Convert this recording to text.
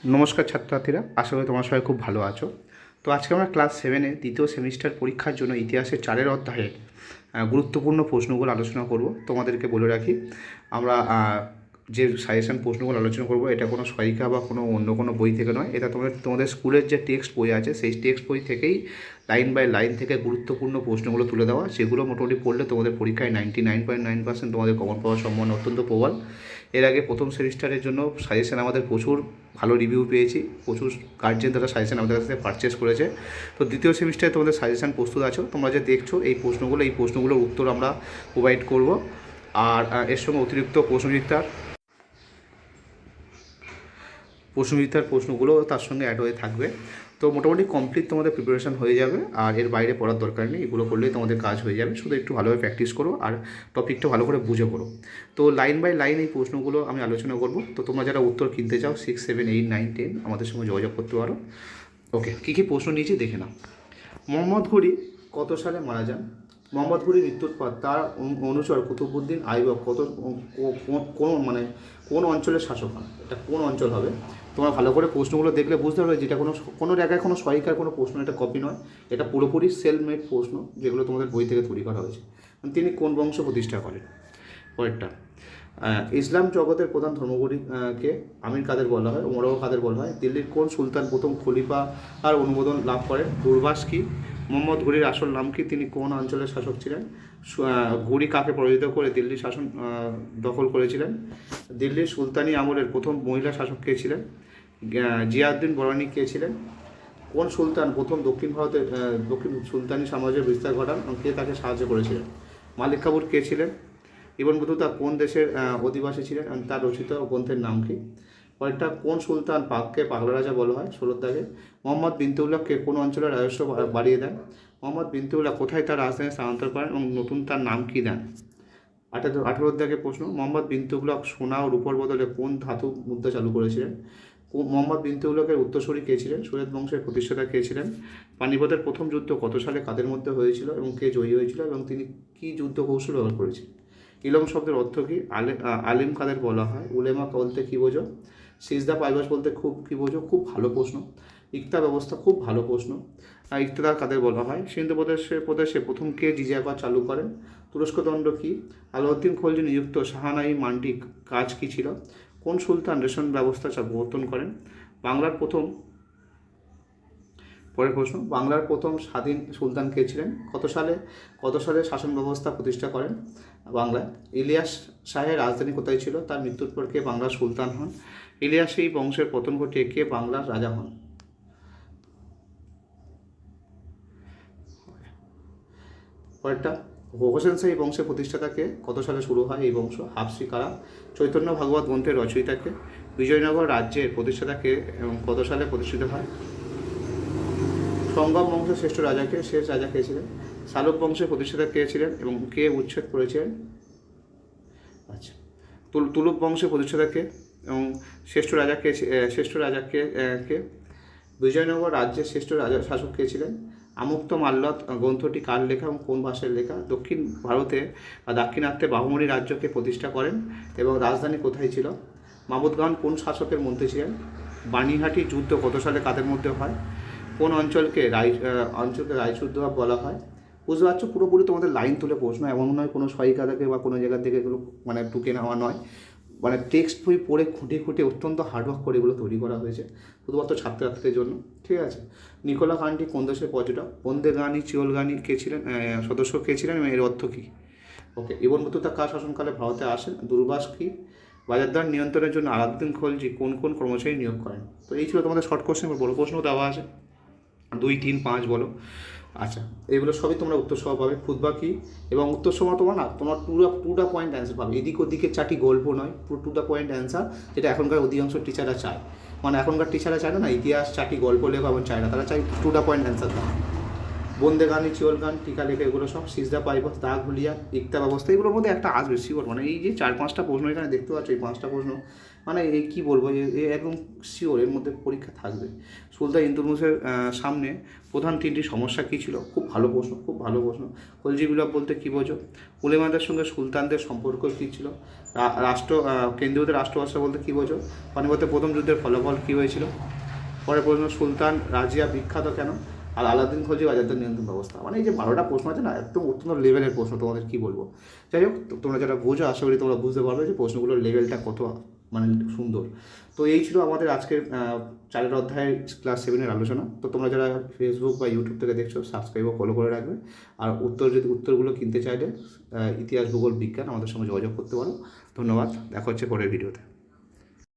নমস্কার ছাত্রছাত্রীরা, আশা করি তোমার সবাই খুব ভালো আছো। তো আজকে আমরা ক্লাস 7-এ দ্বিতীয় সেমিস্টার পরীক্ষার জন্য ইতিহাসের 4 অধ্যায়ে গুরুত্বপূর্ণ প্রশ্নগুলো আলোচনা করব। তোমাদেরকে বলে রাখি, আমরা যে সাজেশন প্রশ্নগুলো আলোচনা করব এটা কোনো সহায়িকা বা কোনো অন্য কোনো বই থেকে নয়। এটা তোমাদের স্কুলের যে টেক্সট বই আছে সেই টেক্সট বই থেকেই লাইন বাই লাইন থেকে গুরুত্বপূর্ণ প্রশ্নগুলো তুলে দেওয়া, যেগুলো মোটামুটি পড়লে তোমাদের পরীক্ষায় 99.9% তোমাদের কমন পাওয়ার সম্ভাবনা অত্যন্ত প্রবল। এর আগে প্রথম সেমিস্টারের জন্য সাজেশন আমাদের প্রচুর ভালো রিভিউ পেয়েছি, প্রচুর গার্জেন তারা সাজেশন আমাদের কাছ থেকে পারচেস করেছে। তো দ্বিতীয় সেমিস্টারে তোমাদের সাজেশন প্রস্তুত আছো, তোমরা যে দেখছো এই প্রশ্নগুলোর উত্তর আমরা প্রোভাইড করব। আর এর সঙ্গে অতিরিক্ত প্রশ্নবিদ্যার প্রশ্নগুলো তার সঙ্গে অ্যাড হয়ে থাকবে। তো মোটামুটি কমপ্লিট তোমাদের প্রিপারেশান হয়ে যাবে, আর এর বাইরে পড়ার দরকার নেই। এগুলো করলেই তোমাদের কাজ হয়ে যাবে, শুধু একটু ভালোভাবে প্র্যাকটিস করো আর টপিকটা ভালো করে বুঝে পড়ো। তো লাইন বাই লাইন এই প্রশ্নগুলো আমি আলোচনা করব। তো তোমরা যারা উত্তর কিনতে চাও 6, 7, 8, 9, 10 আমাদের সঙ্গে যোগাযোগ করতে পারো। ওকে, কী প্রশ্ন নিয়েছি দেখে নাও। মোহাম্মদ ঘুরি কত সালে মারা যান? মোহাম্মদ ঘুরির মৃত্যুর পর তার অনুচর কুতুবউদ্দিন আইবক কোন অঞ্চলের শাসক হন? এটা কোন অঞ্চল হবে? তোমরা ভালো করে প্রশ্নগুলো দেখলে বুঝতে পারবে যেটা কোনো জায়গায় কোনো সহায়িকার কোনো প্রশ্ন, এটা কপি নয়, এটা পুরোপুরি সেলফ মেড প্রশ্ন, যেগুলো তোমাদের বই থেকে তৈরি করা হয়েছে। তিনি কোন বংশ প্রতিষ্ঠা করেন? পরেরটা, ইসলাম জগতের প্রধান ধর্মগুরু কে? আমির কাদের বলা হয়, ওমরাও কাদের বলা হয়? দিল্লির কোন সুলতান প্রথম খলিফা আর অনুমোদন লাভ করেন? দুর্বাস কি? মোহাম্মদ ঘুরির আসল নাম কি? তিনি কোন অঞ্চলের শাসক ছিলেন? ঘুরি কাকে পরাজিত করে দিল্লির শাসন দখল করেছিলেন? দিল্লির সুলতানি আমলের প্রথম মহিলা শাসক কে ছিলেন? জিয়াউদ্দিন বরানি কে ছিলেন? কোন সুলতান প্রথম দক্ষিণ সুলতানি সাম্রাজ্যের বিস্তার ঘটান? কে তাকে সাহায্য করেছিলেন? মালিক কাফুর কে ছিলেন? ইবন বতুতা কোন দেশের অধিবাসী ছিলেন? তার রচিত গ্রন্থের নাম কি? পরেরটা, কোন সুলতান পাককে পাগলা রাজা বলা হয়? 16 দাগে। মোহাম্মদ বিন তুগলককে কোন অঞ্চলের রাজস্ব বাড়িয়ে দেন? মোহাম্মদ বিন তুগলক কোথায় তার রাজধানী স্থানান্তর করেন এবং নতুন তার নাম কি দেন? 18 দাগে প্রশ্ন, মোহাম্মদ বিন তুগলক সোনা ও রূপর বদলে কোন ধাতু মুদ্রা চালু করেছিলেন? মোহাম্মদ বিন তুগলকের উত্তরসূরি কে ছিলেন? সৈয়দ বংশের প্রতিষ্ঠাতা কে ছিলেন? পানিপথের প্রথম যুদ্ধ কত সালে কাদের মধ্যে হয়েছিল এবং কে জয়ী হয়েছিল এবং তিনি কী যুদ্ধ কৌশল ব্যবহার করেছিলেন? ইলম শব্দের অর্থ কী? আলিম কাদের বলা হয়? উলেমা বলতে কী বোঝো? সিজদা পাইবাস বলতে খুব কী বোঝো? খুব ভালো প্রশ্ন। ইকতা ব্যবস্থা খুব ভালো প্রশ্ন। ইকতেদার কাদের বলা হয়? সিন্ধু প্রদেশে প্রথম কে জিজিয়া কর চালু করেন? তুরস্ক দণ্ড কী? আলাউদ্দিন খলজি নিযুক্ত শাহানাই মান্ডি কাজ কী ছিল? কোন সুলতান রেশন ব্যবস্থা প্রবর্তন করেন? বাংলার প্রথম পরের প্রশ্ন, বাংলার প্রথম স্বাধীন সুলতান কে ছিলেন? কত সালে শাসন ব্যবস্থা প্রতিষ্ঠা করেন বাংলায়? ইলিয়াস শাহের রাজধানী কোথায় ছিল? তার মৃত্যুর পর কে বাংলার সুলতান হন? ইলিয়াস এই বংশের পতন ঘটিয়ে কে বাংলার রাজা হন? পরেরটা, হোসেন শাহী বংশের প্রতিষ্ঠাতাকে? কত সালে শুরু হয় এই বংশ? হাফসি কারা? চৈতন্য ভাগবত গ্রন্থের রচয়িতাকে? বিজয়নগর রাজ্যের প্রতিষ্ঠাতাকে এবং কত সালে প্রতিষ্ঠিত হয়? সঙ্গম বংশের শ্রেষ্ঠ শেষ রাজা কে ছিলেন? শালুক বংশের প্রতিষ্ঠাতা কে ছিলেন এবং কে উচ্ছেদ করেছিলেন? আচ্ছা, তুলুক বংশের প্রতিষ্ঠাতা কে এবং শ্রেষ্ঠ রাজা কে? বিজয়নগর রাজ্যের শ্রেষ্ঠ শাসক কে ছিলেন? আমুক্ত মাল্যদ গ্রন্থটি কার লেখা এবং কোন ভাষায় লেখা? দক্ষিণ ভারতে বা দাক্ষিণাত্যে বাহুমণি রাজ্যকে প্রতিষ্ঠা করেন এবং রাজধানী কোথায় ছিল? মাবুদগান কোন শাসকের মধ্যে ছিলেন? বানিহাটি যুদ্ধ কত সালে কাদের মধ্যে হয়? কোন অঞ্চলকে রায়চুদ্ধ বলা হয়? বুঝতে পারছো, পুরোপুরি তোমাদের লাইন তুলে প্রশ্ন, এমন নয় কোনো সহায়িকা থেকে বা কোনো জায়গা থেকে এগুলো টুকে নেওয়া নয়। টেক্সট বই পড়ে খুঁটে অত্যন্ত হার্ডওয়ার্ক করে এগুলো তৈরি করা হয়েছে শুধুমাত্র ছাত্রছাত্রীদের জন্য, ঠিক আছে? নিকোলা কান্টি কোন দেশের পর্যটক? বন্দে গানি চিওল গানি কে ছিলেন সদস্য কে ছিলেন এবং এর অর্থ কী? ওকে, ইবন বতুতা কার শাসনকালে ভারতে আসেন? দুর্বাস কি? বাজারদার নিয়ন্ত্রণের জন্য আলাউদ্দিন খলজি কোন কর্মচারী নিয়োগ করেন? তো এই ছিল তোমাদের শর্ট কোশ্চেন। বড় প্রশ্নও দেওয়া আছে 2, 3, 5 বলো। আচ্ছা, এগুলো সবই তোমরা উত্তর সহ পাবে। খুতবা কি এবং উত্তর সহ তোমার টু দ্য পয়েন্ট অ্যান্সার পাবে। এদিক ওদিকে 4টি গল্প নয়, পুরো টু দ্য পয়েন্ট অ্যান্সার, যেটা এখনকার অধিকাংশ টিচাররা চায়। এখনকার টিচাররা চায় না ইতিহাস 4টি গল্প লেখা এবং চায় না, তারা চায় টু দ্য পয়েন্ট অ্যান্সার দেওয়া। বন্দে গানি চিওল গান টিকা লেখা এগুলো সব, সিজদা পাইবাস দাগ হুলিয়া ইকতা ব্যবস্থা, এগুলোর মধ্যে একটা আসবে শিওর। এই যে 4-5টা প্রশ্ন এখানে দেখতে পাচ্ছ, এই 5টা প্রশ্ন মানে এই কী বলবো, একদম শিওর এর মধ্যে পরীক্ষা থাকবে। সুলতান ইলতুৎমিশের সামনে প্রধান 3টি সমস্যা কী ছিল? খুব ভালো প্রশ্ন, খুব ভালো প্রশ্ন। খলজি বিপ্লব বলতে কী বোঝো? উলেমাদের সঙ্গে সুলতানদের সম্পর্ক কী ছিল? কেন্দ্রীয় রাষ্ট্রভাষা বলতে কী বোঝো? পানিপথের প্রথম যুদ্ধের ফলাফল কী হয়েছিল? পরের প্রশ্ন, সুলতান রাজিয়া বিখ্যাত কেন? আর আলাউদ্দিন খলজি বাজারদের নিয়ন্ত্রণ ব্যবস্থা। মানে এই যে 12টা প্রশ্ন আছে না, একদম অত্যন্ত লেভেলের প্রশ্ন, তোমাদের কী বলবো। যাই হোক, তোমরা যারা বোঝো আশা করি তোমরা বুঝতে পারবে যে প্রশ্নগুলোর লেভেলটা কত মানে সুন্দর। তো এই ছিল আমাদের আজকের 4 অধ্যায়ের ক্লাস 7-এর আলোচনা। তো তোমরা যারা ফেসবুক বা ইউটিউব থেকে দেখছো, সাবস্ক্রাইব ও ফলো করে রাখবে। আর উত্তরগুলো কিনতে চাইলে ইতিহাস, ভূগোল, বিজ্ঞান আমাদের সঙ্গে যোগাযোগ করতে পারো। ধন্যবাদ, দেখা হচ্ছে পরের ভিডিওতে।